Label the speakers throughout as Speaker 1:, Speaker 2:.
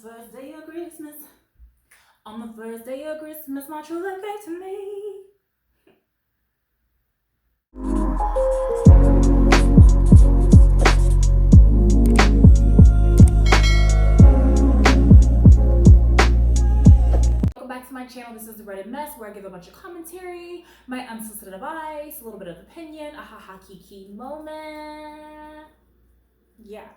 Speaker 1: first day of Christmas, on the first day of Christmas, my true love gave to me. Welcome back to my channel. This is the Reddit Mess, where I give a bunch of commentary, my unsolicited advice, a little bit of opinion, a haha kiki moment. Yeah.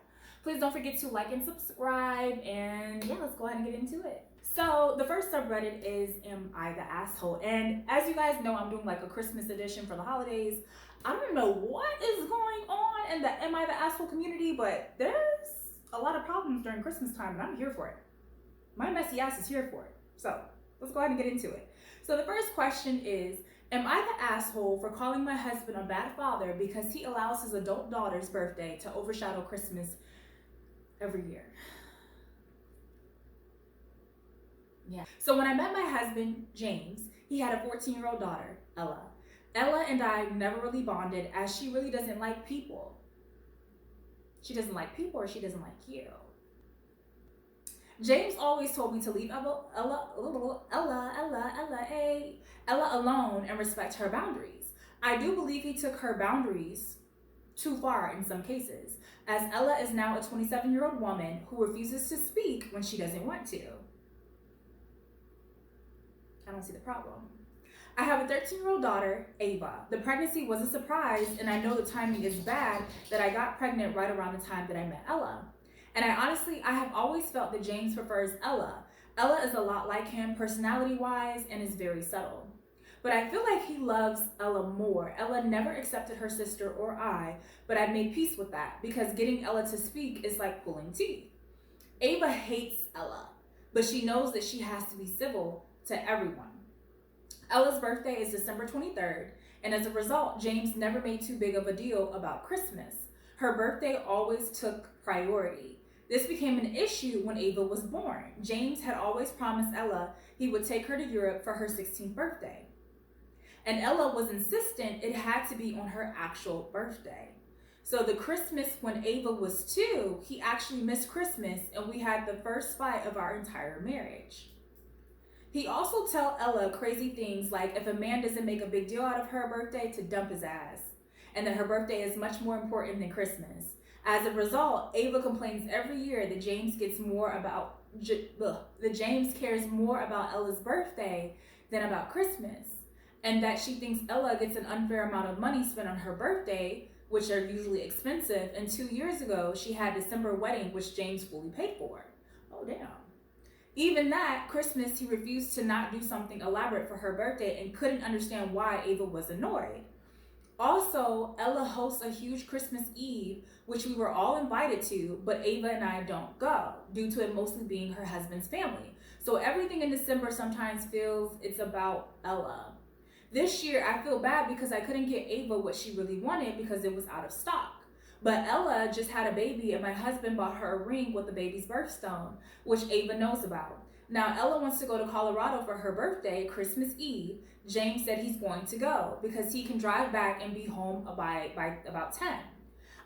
Speaker 1: Please don't forget to like and subscribe, and yeah, let's go ahead and get into it. So the first subreddit is Am I the Asshole? And as you guys know, I'm doing like a Christmas edition for the holidays. I don't know what is going on in the Am I the Asshole community, but there's a lot of problems during Christmas time, and I'm here for it. My messy ass is here for it. So let's go ahead and get into it. So the first question is, am I the asshole for calling my husband a bad father because he allows his adult daughter's birthday to overshadow Christmas every year? Yeah. So when I met my husband, James, he had a 14-year-old daughter, Ella. Ella and I never really bonded, as she really doesn't like people. She doesn't like people, or she doesn't like you. James always told me to leave Ella alone and respect her boundaries. I do believe he took her boundaries too far in some cases, as Ella is now a 27-year-old woman who refuses to speak when she doesn't want to. I don't see the problem. I have a 13-year-old daughter, Ava. The pregnancy was a surprise, and I know the timing is bad that I got pregnant right around the time that I met Ella. And I have always felt that James prefers Ella. Ella is a lot like him personality-wise and is very subtle. But I feel like he loves Ella more. Ella never accepted her sister or I, but I made peace with that because getting Ella to speak is like pulling teeth. Ava hates Ella, but she knows that she has to be civil to everyone. Ella's birthday is December 23rd, and as a result, James never made too big of a deal about Christmas. Her birthday always took priority. This became an issue when Ava was born. James had always promised Ella he would take her to Europe for her 16th birthday. And Ella was insistent it had to be on her actual birthday. So the Christmas when Ava was 2, he actually missed Christmas, and we had the first fight of our entire marriage. He also told Ella crazy things like if a man doesn't make a big deal out of her birthday, to dump his ass, and that her birthday is much more important than Christmas. As a result, Ava complains every year that James cares more about Ella's birthday than about Christmas, and that she thinks Ella gets an unfair amount of money spent on her birthday, which are usually expensive, and 2 years ago, she had a December wedding, which James fully paid for. Oh, damn. Even that, Christmas, he refused to not do something elaborate for her birthday and couldn't understand why Ava was annoyed. Also, Ella hosts a huge Christmas Eve, which we were all invited to, but Ava and I don't go, due to it mostly being her husband's family. So everything in December sometimes feels it's about Ella. This year, I feel bad because I couldn't get Ava what she really wanted because it was out of stock. But Ella just had a baby, and my husband bought her a ring with the baby's birthstone, which Ava knows about. Now, Ella wants to go to Colorado for her birthday, Christmas Eve. James said he's going to go because he can drive back and be home by about 10.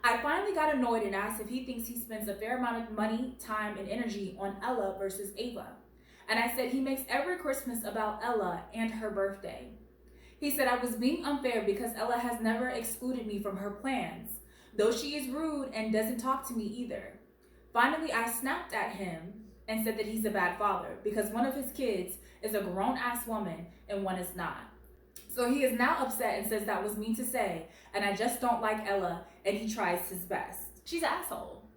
Speaker 1: I finally got annoyed and asked if he thinks he spends a fair amount of money, time, and energy on Ella versus Ava. And I said he makes every Christmas about Ella and her birthday. He said I was being unfair because Ella has never excluded me from her plans, though she is rude and doesn't talk to me either. Finally, I snapped at him and said that he's a bad father because one of his kids is a grown-ass woman and one is not. So he is now upset and says that was mean to say, and I just don't like Ella, and he tries his best. She's an asshole.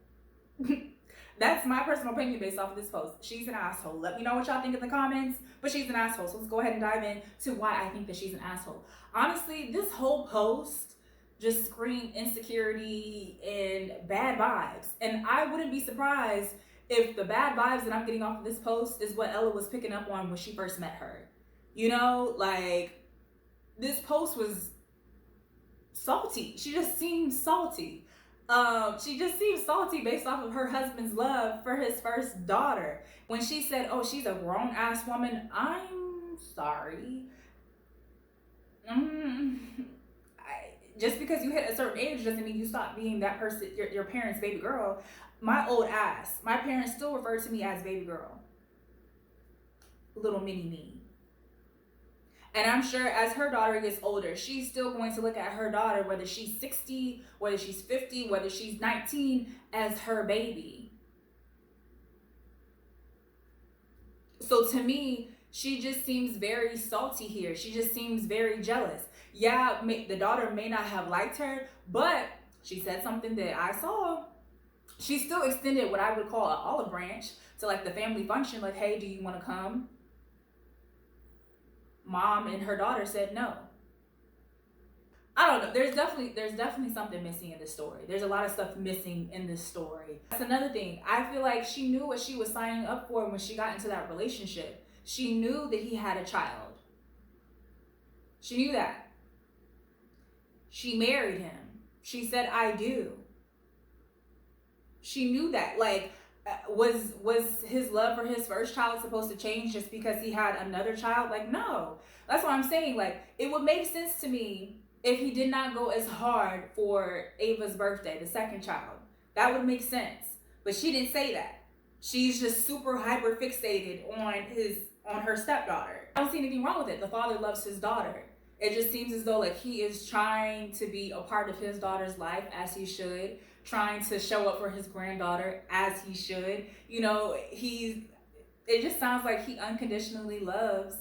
Speaker 1: That's my personal opinion based off of this post. She's an asshole. Let me know what y'all think in the comments, but she's an asshole. So let's go ahead and dive into why I think that she's an asshole. Honestly, this whole post just screamed insecurity and bad vibes. And I wouldn't be surprised if the bad vibes that I'm getting off of this post is what Ella was picking up on when she first met her. You know, like, this post was salty. She just seemed salty. She just seems salty based off of her husband's love for his first daughter. When she said, oh, she's a grown-ass woman, I'm sorry. Just because you hit a certain age doesn't mean you stop being that person, your parents' baby girl. my old ass, my parents still refer to me as baby girl, little mini me. And I'm sure as her daughter gets older, she's still going to look at her daughter, whether she's 60, whether she's 50, whether she's 19, as her baby. So to me, she just seems very salty here. She just seems very jealous. Yeah, the daughter may not have liked her, but she said something that I saw. She still extended what I would call an olive branch to like the family function. Like, hey, do you want to come? Mom and her daughter said no. I don't know. There's definitely something missing in this story. There's a lot of stuff missing in this story. That's another thing. I feel like she knew what she was signing up for when she got into that relationship. She knew that he had a child. She knew that. She married him. She said, I do. She knew that. Like, was his love for his first child supposed to change just because he had another child? Like, no. That's what I'm saying. Like, it would make sense to me if he did not go as hard for Ava's birthday, the second child. That would make sense. But she didn't say that. She's just super hyper fixated on her stepdaughter. I don't see anything wrong with it. The father loves his daughter. It just seems as though like he is trying to be a part of his daughter's life, as he should, trying to show up for his granddaughter as he should. You know, it just sounds like he unconditionally loves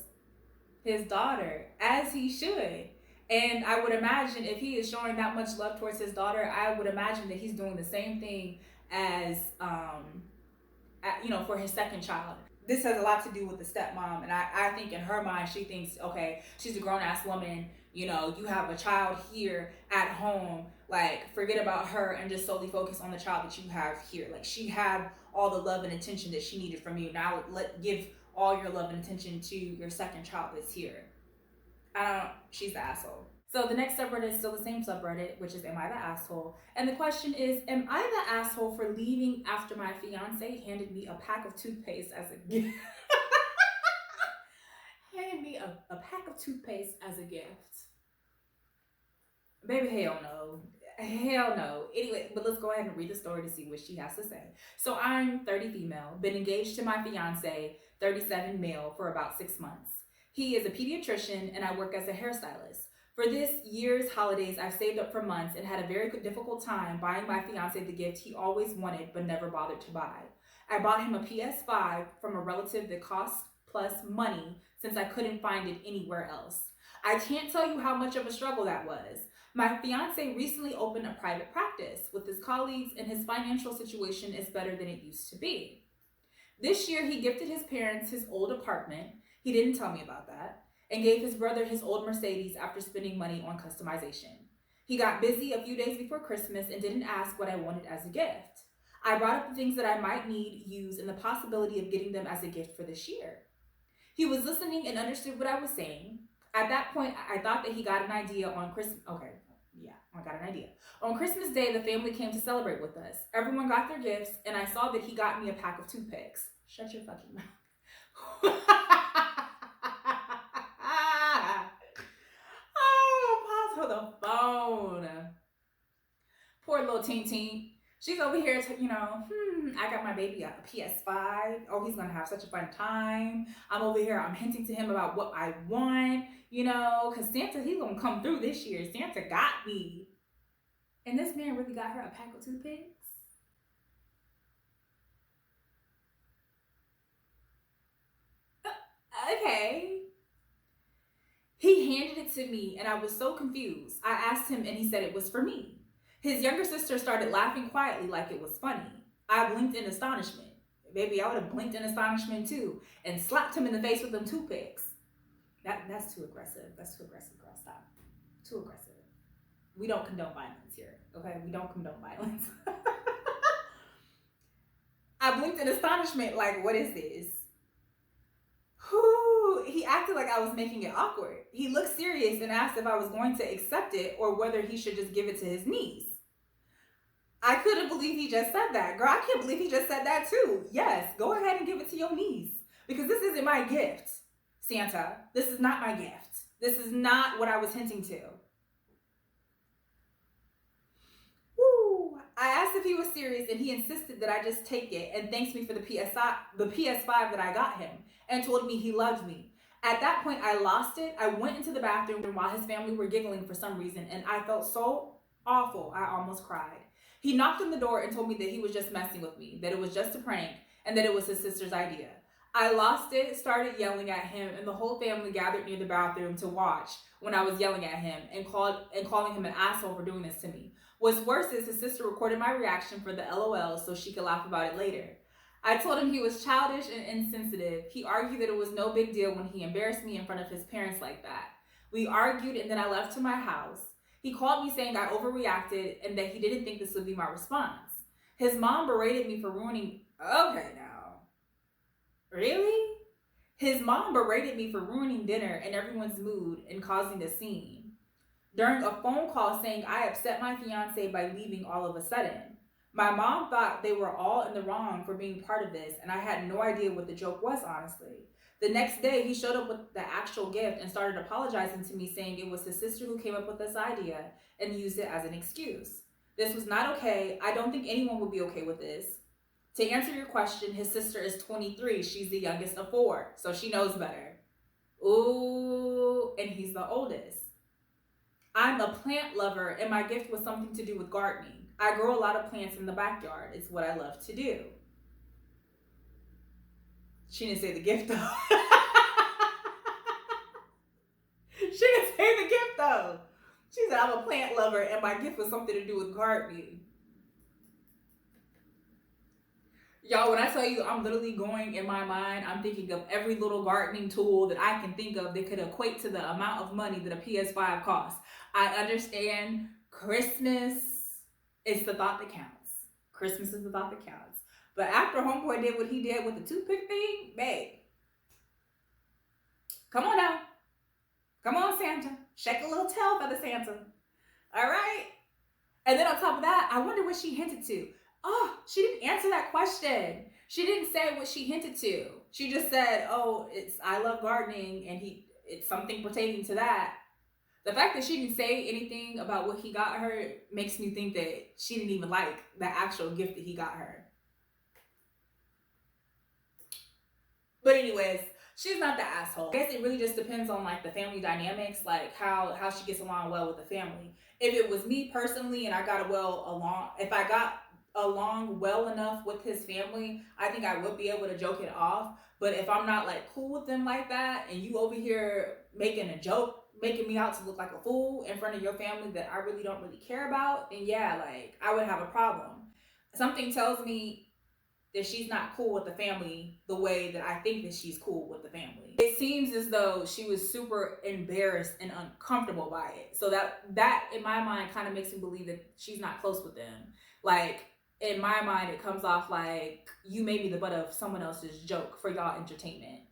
Speaker 1: his daughter, as he should. And I would imagine if he is showing that much love towards his daughter, I would imagine that he's doing the same thing as, for his second child. This has a lot to do with the stepmom. And I think in her mind, she thinks, okay, she's a grown-ass woman. You know, you have a child here at home. Like, forget about her and just solely focus on the child that you have here. Like, she had all the love and attention that she needed from you. Now give all your love and attention to your second child that's here. She's the asshole. So the next subreddit is still the same subreddit, which is, am I the asshole? And the question is, am I the asshole for leaving after my fiance handed me a pack of toothpaste as a gift? Handed me a pack of toothpaste as a gift. Baby, hell no. Hell no. Anyway, but let's go ahead and read the story to see what she has to say. So I'm 30 female, been engaged to my fiance, 37 male, for about 6 months. He is a pediatrician and I work as a hairstylist. For this year's holidays, I've saved up for months and had a very difficult time buying my fiance the gift he always wanted but never bothered to buy. I bought him a PS5 from a relative that cost plus money since I couldn't find it anywhere else. I can't tell you how much of a struggle that was. My fiance recently opened a private practice with his colleagues and his financial situation is better than it used to be. This year, he gifted his parents his old apartment. He didn't tell me about that. And gave his brother his old Mercedes after spending money on customization. He got busy a few days before Christmas and didn't ask what I wanted as a gift. I brought up the things that I might need, use, and the possibility of getting them as a gift for this year. He was listening and understood what I was saying. At that point, I thought that he got an idea on Christmas. Okay, yeah, I got an idea. On Christmas Day, the family came to celebrate with us. Everyone got their gifts, and I saw that he got me a pack of toothpicks. Shut your fucking mouth. The phone. Poor little teen. She's over here, I got my baby a PS5. Oh, he's gonna have such a fun time. I'm over here, I'm hinting to him about what I want, because Santa, he's gonna come through this year. Santa got me. And this man really got her a pack of toothpicks? Okay. He handed it to me and I was so confused. I asked him and he said it was for me. His younger sister started laughing quietly like it was funny. I blinked in astonishment. Baby, I would have blinked in astonishment too and slapped him in the face with them toothpicks. That's too aggressive. That's too aggressive, girl. Stop. Too aggressive. We don't condone violence here, okay? We don't condone violence. I blinked in astonishment like, what is this? He acted like I was making it awkward. He looked serious and asked if I was going to accept it or whether he should just give it to his niece. I couldn't believe he just said that. Girl, I can't believe he just said that too. Yes, go ahead and give it to your niece. Because this isn't my gift, Santa. This is not my gift. This is not what I was hinting to. Woo! I asked if he was serious, and he insisted that I just take it and thanks me for the PS5 that I got him, and told me he loved me. At that point, I lost it. I went into the bathroom while his family were giggling for some reason, and I felt so awful, I almost cried. He knocked on the door and told me that he was just messing with me, that it was just a prank, and that it was his sister's idea. I lost it, started yelling at him, and the whole family gathered near the bathroom to watch when I was yelling at him and calling him an asshole for doing this to me. What's worse is his sister recorded my reaction for the LOL so she could laugh about it later. I told him he was childish and insensitive. He argued that it was no big deal when he embarrassed me in front of his parents like that. We argued, and then I left to my house. He called me saying I overreacted and that he didn't think this would be my response. His mom berated me for ruining... Okay, now. Really? His mom berated me for ruining dinner and everyone's mood and causing a scene. During a phone call saying I upset my fiance by leaving all of a sudden. My mom thought they were all in the wrong for being part of this, and I had no idea what the joke was, honestly. The next day, he showed up with the actual gift and started apologizing to me, saying it was his sister who came up with this idea and used it as an excuse. This was not okay. I don't think anyone would be okay with this. To answer your question, his sister is 23. She's the youngest of 4, so she knows better. Ooh, and he's the oldest. I'm a plant lover, and my gift was something to do with gardening. I grow a lot of plants in the backyard. It's what I love to do. She didn't say the gift, though. She didn't say the gift, though. She said, I'm a plant lover, and my gift was something to do with gardening. Y'all, when I tell you I'm literally going in my mind, I'm thinking of every little gardening tool that I can think of that could equate to the amount of money that a PS5 costs. I understand Christmas is the thought that counts. Christmas is the thought that counts. But after Homeboy did what he did with the toothpick thing, babe, come on now. Come on, Santa. Shake a little tail feather, Santa. All right? And then on top of that, I wonder what she hinted to. Oh, she didn't answer that question. She didn't say what she hinted to. She just said, oh, I love gardening, and it's something pertaining to that. The fact that she didn't say anything about what he got her makes me think that she didn't even like the actual gift that he got her. But anyways, she's not the asshole. I guess it really just depends on like the family dynamics, like how she gets along well with the family. If it was me personally and I got if I got along well enough with his family, I think I would be able to joke it off. But if I'm not like cool with them like that, and you over here making a joke, making me out to look like a fool in front of your family that I really don't really care about, then yeah, like I would have a problem. Something tells me that she's not cool with the family the way that I think that she's cool with the family. It seems as though she was super embarrassed and uncomfortable by it. So that in my mind kind of makes me believe that she's not close with them. Like, in my mind, it comes off like you made me the butt of someone else's joke for y'all entertainment.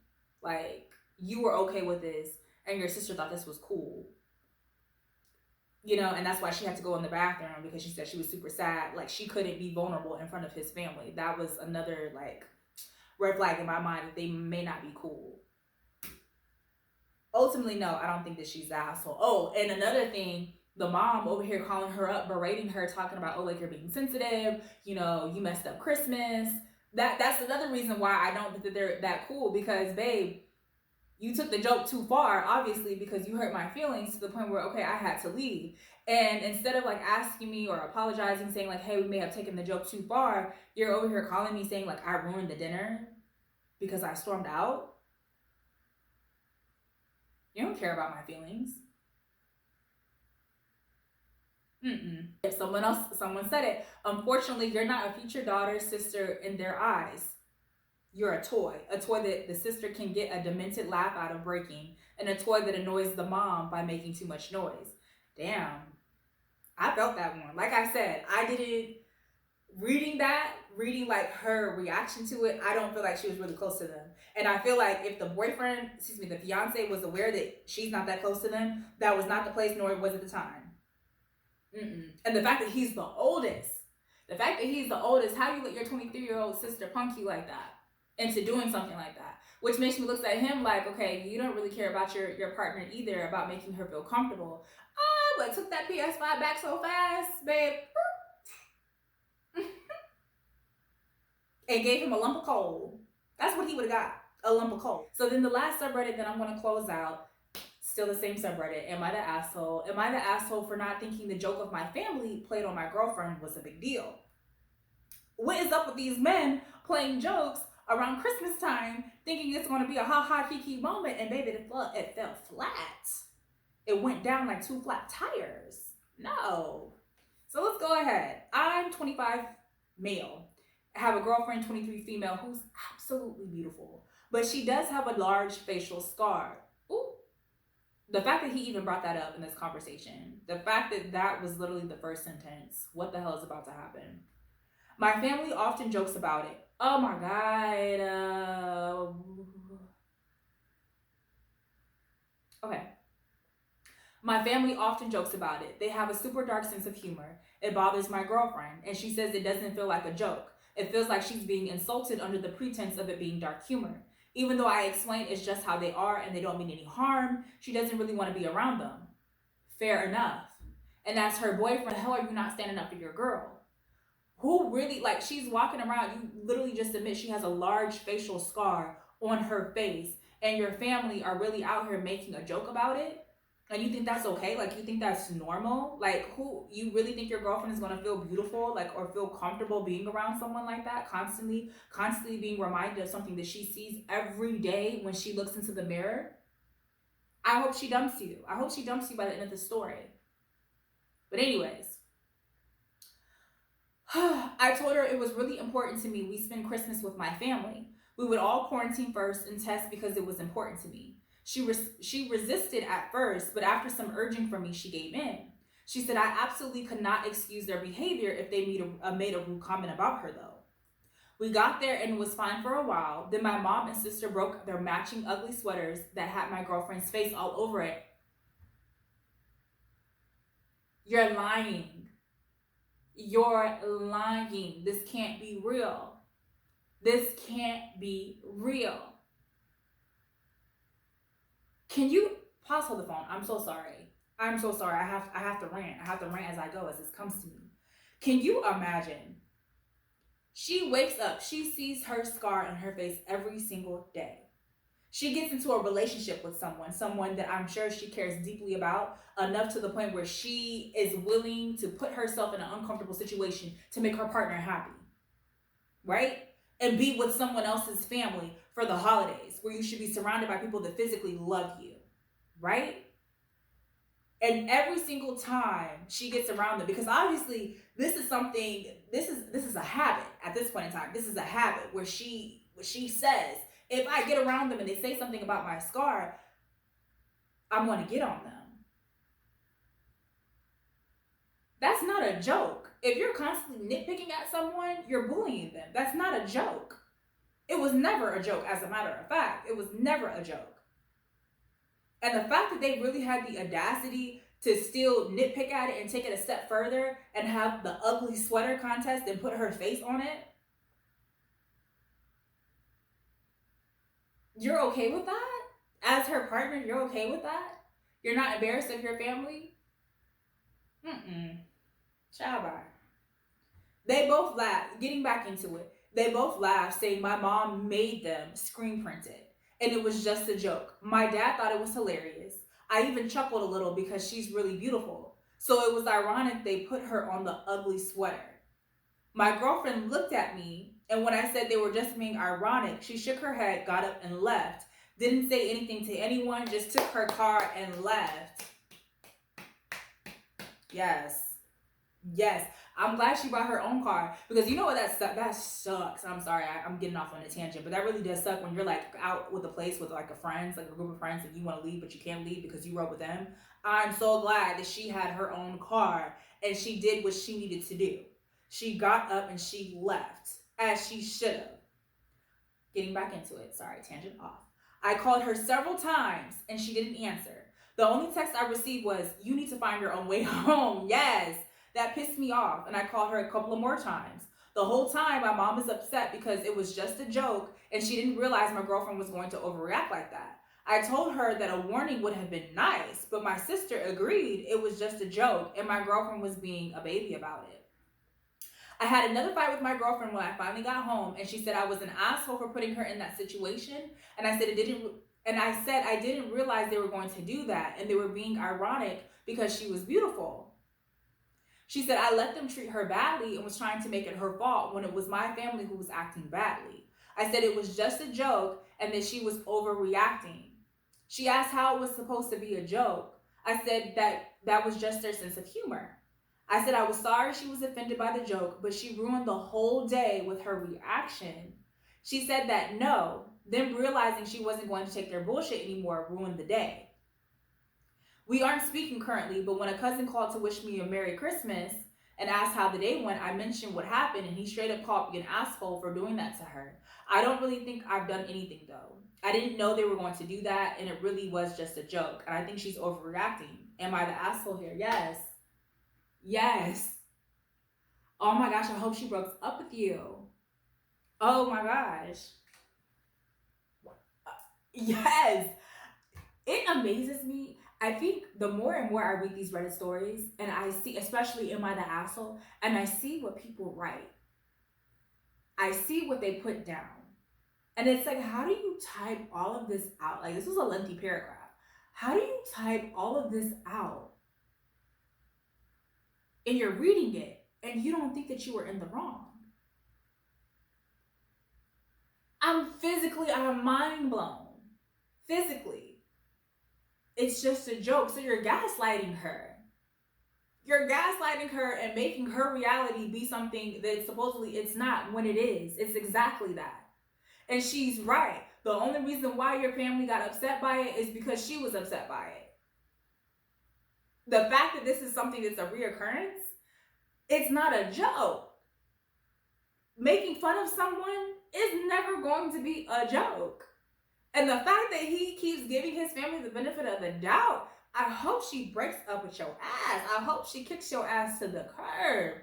Speaker 1: Like, you were okay with this and your sister thought this was cool. You know, and that's why she had to go in the bathroom, because she said she was super sad. Like, she couldn't be vulnerable in front of his family. That was another, like, red flag in my mind that they may not be cool. Ultimately, no, I don't think that she's the asshole. Oh, and another thing, the mom over here calling her up, berating her, talking about, oh, like, you're being sensitive, you know, you messed up Christmas. That's another reason why I don't think that they're that cool, because, babe, you took the joke too far, obviously, because you hurt my feelings to the point where, okay, I had to leave. And instead of like asking me or apologizing, saying like, hey, we may have taken the joke too far, you're over here calling me saying like I ruined the dinner because I stormed out. You don't care about my feelings. If someone said it, unfortunately, you're not a future daughter, sister in their eyes. You're a toy that the sister can get a demented laugh out of breaking, and a toy that annoys the mom by making too much noise. Damn, I felt that one. Like I said, reading like her reaction to it, I don't feel like she was really close to them. And I feel like if the fiance was aware that she's not that close to them, that was not the place, nor was it the time. And the fact that he's the oldest, how you let your 23-year-old sister punk you like that into doing something like that, which makes me look at him like, okay, you don't really care about your partner either, about making her feel comfortable. Oh, but took that PS5 back so fast, babe. and gave him a lump of coal, that's what he would have got, a lump of coal. So then the last subreddit that I'm going to close out, still the same subreddit. Am I the asshole? Am I the asshole for not thinking the joke of my family played on my girlfriend was a big deal? What is up with these men playing jokes around Christmas time, thinking it's going to be a ha-ha kiki moment, and baby, it fell flat. It went down like 2 flat tires. No. So let's go ahead. I'm 25 male. I have a girlfriend, 23 female, who's absolutely beautiful. But she does have a large facial scar. Ooh. The fact that he even brought that up in this conversation, the fact that that was literally the first sentence, what the hell is about to happen? My family often jokes about it. Oh my God. Okay. My family often jokes about it. They have a super dark sense of humor. It bothers my girlfriend, and she says it doesn't feel like a joke. It feels like she's being insulted under the pretense of it being dark humor. Even though I explain it's just how they are and they don't mean any harm, she doesn't really want to be around them. Fair enough. And as her boyfriend, the hell are you not standing up for your girl? Who really, like, she's walking around, you literally just admit she has a large facial scar on her face, and your family are really out here making a joke about it? And you think that's okay? Like, you think that's normal? Like, who, you really think your girlfriend is going to feel beautiful, like, or feel comfortable being around someone like that? Constantly being reminded of something that she sees every day when she looks into the mirror? I hope she dumps you. I hope she dumps you by the end of the story. But anyways, I told her it was really important to me we spend Christmas with my family. We would all quarantine first and test because it was important to me. She resisted at first, but after some urging from me, she gave in. She said I absolutely could not excuse their behavior if they made a rude comment about her, though. We got there and it was fine for a while. Then my mom and sister broke their matching ugly sweaters that had my girlfriend's face all over it. You're lying. You're lying. This can't be real. This can't be real. Can you pause the phone? I'm so sorry. I have to rant. I have to rant as I go, as this comes to me. Can you imagine? She wakes up, she sees her scar on her face every single day. She gets into a relationship with someone that I'm sure she cares deeply about, enough to the point where she is willing to put herself in an uncomfortable situation to make her partner happy, right? And be with someone else's family for the holidays, where you should be surrounded by people that physically love you, right? And every single time she gets around them, because obviously this is a habit at this point in time. This is a habit where she says, if I get around them and they say something about my scar, I'm going to get on them. That's not a joke. If you're constantly nitpicking at someone, you're bullying them. That's not a joke. It was never a joke, as a matter of fact. It was never a joke. And the fact that they really had the audacity to still nitpick at it and take it a step further and have the ugly sweater contest and put her face on it, you're okay with that? As her partner, you're okay with that? You're not embarrassed of your family? Ciao, bye. They both laughed, getting back into it. They both laughed, saying my mom made them screen print it. And it was just a joke. My dad thought it was hilarious. I even chuckled a little because she's really beautiful. So it was ironic they put her on the ugly sweater. My girlfriend looked at me, and when I said they were just being ironic, she shook her head, got up, and left. Didn't say anything to anyone, just took her car and left. Yes. I'm glad she brought her own car, because you know what, that sucks. I'm sorry, I'm getting off on a tangent, but that really does suck when you're like out with a place with like a group of friends, and you want to leave but you can't leave because you rode with them. I'm so glad that she had her own car and she did what she needed to do. She got up and she left, as she should have. Getting back into it, sorry, tangent off. I called her several times and she didn't answer. The only text I received was, "You need to find your own way home." Yes. That pissed me off, and I called her a couple of more times. The whole time, my mom is upset because it was just a joke, and she didn't realize my girlfriend was going to overreact like that. I told her that a warning would have been nice, but my sister agreed it was just a joke, and my girlfriend was being a baby about it. I had another fight with my girlfriend when I finally got home, and she said I was an asshole for putting her in that situation. And I said I didn't realize they were going to do that, and they were being ironic because she was beautiful. She said I let them treat her badly and was trying to make it her fault when it was my family who was acting badly. I said it was just a joke and that she was overreacting. She asked how it was supposed to be a joke. I said that was just their sense of humor. I said I was sorry she was offended by the joke, but she ruined the whole day with her reaction. She said that no, them realizing she wasn't going to take their bullshit anymore ruined the day. We aren't speaking currently, but when a cousin called to wish me a Merry Christmas and asked how the day went, I mentioned what happened, and he straight up called me an asshole for doing that to her. I don't really think I've done anything though. I didn't know they were going to do that, and it really was just a joke. And I think she's overreacting. Am I the asshole here? Yes. Yes. Oh my gosh, I hope she broke up with you. Oh my gosh. Yes. It amazes me. I think the more and more I read these Reddit stories, and I see, especially Am I the Asshole, and I see what people write. I see what they put down. And it's like, how do you type all of this out? Like, this was a lengthy paragraph. How do you type all of this out? And you're reading it, and you don't think that you were in the wrong. I'm mind blown. Physically. It's just a joke. So you're gaslighting her. You're gaslighting her and making her reality be something that supposedly it's not when it is. It's exactly that. And she's right. The only reason why your family got upset by it is because she was upset by it. The fact that this is something that's a reoccurrence, it's not a joke. Making fun of someone is never going to be a joke. And the fact that he keeps giving his family the benefit of the doubt, I hope she breaks up with your ass. I hope she kicks your ass to the curb.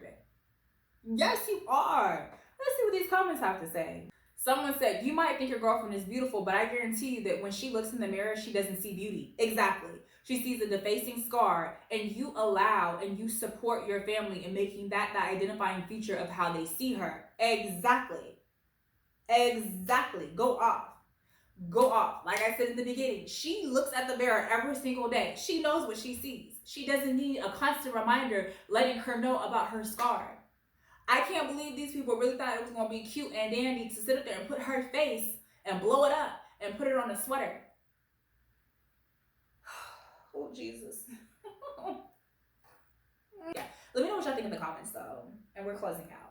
Speaker 1: Yes, you are. Let's see what these comments have to say. Someone said, you might think your girlfriend is beautiful, but I guarantee you that when she looks in the mirror, she doesn't see beauty. Exactly. She sees a defacing scar, and you allow and you support your family in making that the identifying feature of how they see her. Exactly. Exactly. Go off. Go off. Like I said in the beginning, she looks at the mirror every single day. She knows what she sees. She doesn't need a constant reminder letting her know about her scar. I can't believe these people really thought it was going to be cute and dandy to sit up there and put her face and blow it up and put it on a sweater. Oh, Jesus. Yeah. Let me know what y'all think in the comments, though. And we're closing out.